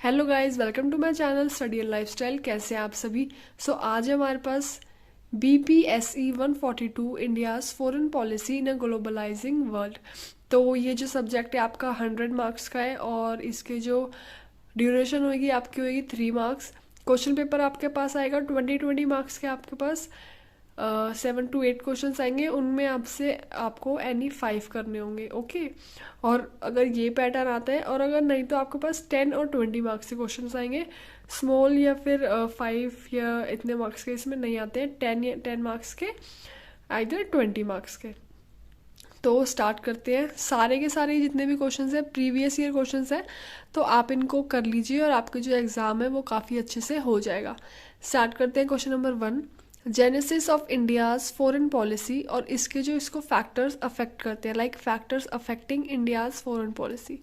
Hello guys, welcome to my channel study and lifestyle. कैसे हैं आप सभी। आज है हमारे पास BPSE 142 India's foreign policy in a globalising world. तो ये जो सब्जेक्ट है आपका 100 मार्क्स का है और इसके जो ड्यूरेशन होगी आपकी होगी 3 मार्क्स। क्वेश्चन पेपर आपके पास आएगा 20 मार्क्स के आपके पास 7 to 8 क्वेश्चन आएंगे, उनमें आपसे आपको एनी 5 करने होंगे। ओके, और अगर ये पैटर्न आता है और अगर नहीं तो आपके पास 10 और 20 मार्क्स के क्वेश्चन आएंगे। स्मॉल या फिर 5 या इतने मार्क्स के इसमें नहीं आते हैं, 10 मार्क्स के, आइदर 20 मार्क्स के। तो स्टार्ट करते हैं। सारे के सारे जितने भी क्वेश्चंस हैं प्रीवियस ईयर क्वेश्चंस हैं, तो आप इनको कर लीजिए और आपके जो एग्ज़ाम है वो काफ़ी अच्छे से हो जाएगा। स्टार्ट करते हैं। Question number 1, genesis of India's foreign policy, और इसके जो इसको फैक्टर्स अफेक्ट करते हैं, like factors affecting India's foreign policy.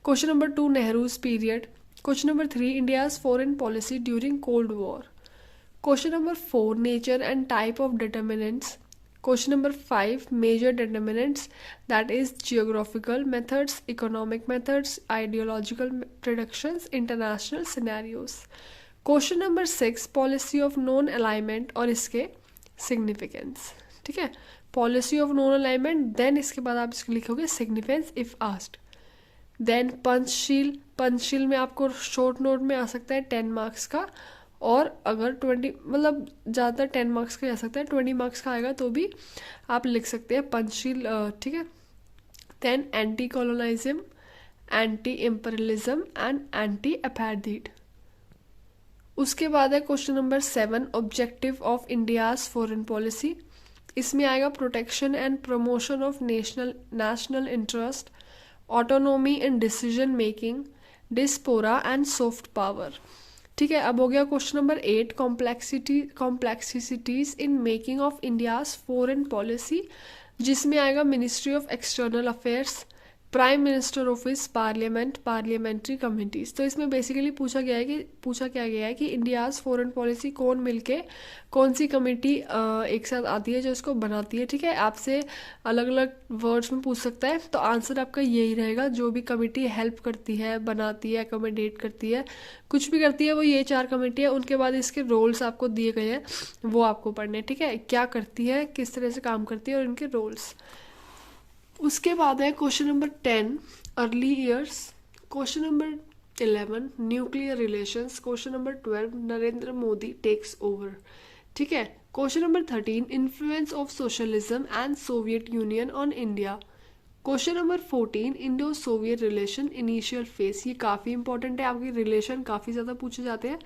Question number 2, Nehru's period. Question number 3, India's foreign policy during cold war. Question number 4, nature and type of determinants. Question number 5, major determinants, that is geographical methods, economic methods, ideological predictions, international scenarios. Question number 6, policy of non alignment और इसके significance। ठीक है, policy of non alignment, then इसके बाद आप इसको लिखोगे significance if asked। Then Panchsheel में आपको शॉर्ट नोट में आ सकता है 10 मार्क्स का, और अगर 20 मतलब ज़्यादातर 10 मार्क्स का आ सकता है, 20 मार्क्स का आएगा तो भी आप लिख सकते हैं पंचशील। ठीक है। Then anti colonialism, anti imperialism and anti apartheid. उसके बाद है question number 7, objective of India's foreign policy. इसमें आएगा protection and promotion of national interest, autonomy in decision making, diaspora and soft power. ठीक है। अब हो गया question number 8, complexities in making of India's foreign policy, जिसमें आएगा ministry of external affairs, prime minister office, parliament, parliamentary committees. तो इसमें basically पूछा क्या गया है कि इंडियाज फॉरेन पॉलिसी कौन मिलके कौन सी कमेटी एक साथ आती है जो इसको बनाती है। ठीक है, आपसे अलग अलग वर्ड्स में पूछ सकता है, तो आंसर आपका यही रहेगा। जो भी कमेटी हेल्प करती है, बनाती है, अकोमोडेट करती है, कुछ भी करती है, वो ये 4 कमेटी है। उनके बाद इसके रोल्स आपको दिए गए हैं, वो आपको पढ़ने। ठीक है, क्या करती है, किस तरह से काम करती है और इनके रोल्स। उसके बाद है question number 10, early years. Question number 11, nuclear relations. Question number 12, Narendra Modi takes over. ठीक है। Question number 13, influence of socialism and Soviet Union on India. Question number 14, Indo Soviet relation initial phase. ये काफ़ी इंपॉर्टेंट है, आपके relation काफ़ी ज़्यादा पूछे जाते हैं।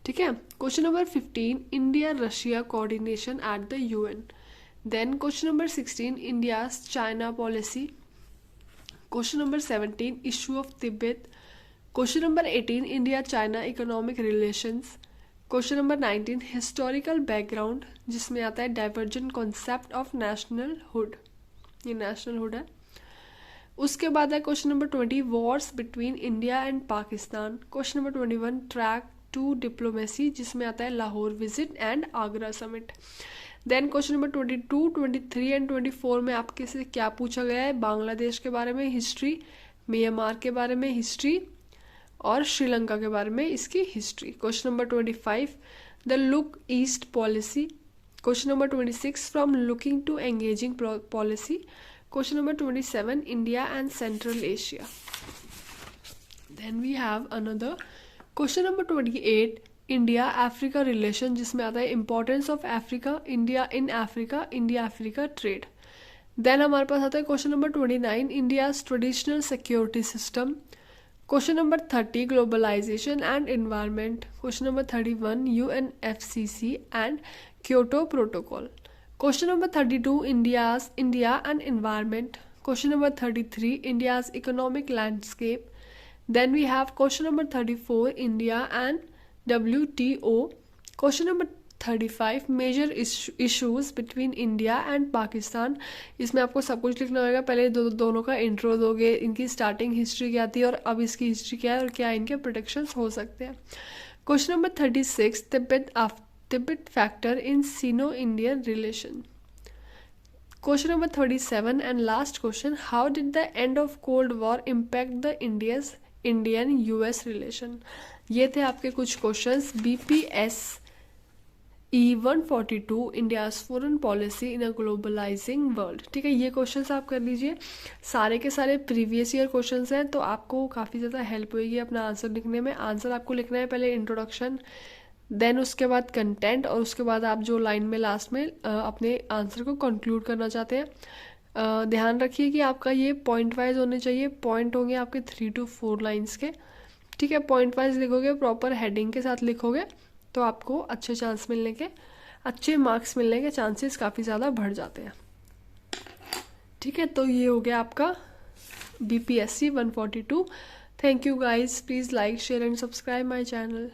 ठीक है। Question number 15, India Russia coordination at the UN। Then question number 16, India's China policy. Question number 17, issue of Tibet. Question number 18, India-China economic relations. Question number 19, historical background, जिसमें आता है divergent concept of nationalhood। ये nationalhood है। उसके बाद है question number 20, wars between India and Pakistan। Question number 21, track to diplomacy, जिसमें आता है Lahore visit and Agra summit. Then question number 22, 23 and 24 में आपके से क्या पूछा गया है, बांग्लादेश के बारे में हिस्ट्री, म्यांमार के बारे में हिस्ट्री और श्रीलंका के बारे में इसकी history. Question number 25, the look east policy. Question number 26, from looking to engaging policy. Question number 27, India and Central Asia. Then we have another question number 28, India Africa relation, जिसमें आता है importance of Africa, India in Africa, India Africa trade. Then हमारे पास आता है question number 29, India's traditional security system. Question number 30, globalisation and environment. Question number 31, UNFCC and Kyoto protocol. Question number 32, India and environment. Question number 33, India's economic landscape. Then we have question number 34, India and WTO। Question number 35, major issues between India and Pakistan. इसमें आपको सब कुछ लिखना होगा। पहले दोनों का intro दोगे, इनकी स्टार्टिंग हिस्ट्री क्या थी और अब इसकी हिस्ट्री क्या है और क्या इनके प्रोटेक्शंस हो सकते हैं। Question number 36, Tibet factor in Sino Indian relation. Question number 37 and last question, how did the end of cold war impact the Indian US relation. ये थे आपके कुछ questions BPSE 142 India's foreign policy in a globalising world. ठीक है, ये questions आप कर लीजिए। सारे के सारे प्रीवियस ईयर क्वेश्चंस हैं, तो आपको काफ़ी ज़्यादा हेल्प होगी अपना आंसर लिखने में। आंसर आपको लिखना है पहले इंट्रोडक्शन, देन उसके बाद कंटेंट, और उसके बाद आप जो लाइन में लास्ट में अपने आंसर को कंक्लूड करना चाहते हैं। ध्यान रखिए कि आपका ये पॉइंट वाइज होने चाहिए। पॉइंट होंगे आपके 3 to 4 लाइन्स के। ठीक है, पॉइंट वाइज लिखोगे, प्रॉपर हेडिंग के साथ लिखोगे, तो आपको अच्छे चांस मिलने के, अच्छे मार्क्स मिलने के चांसेस काफ़ी ज़्यादा बढ़ जाते हैं। ठीक है, तो ये हो गया आपका BPSE 142। Thank you guys, please like share and subscribe my channel.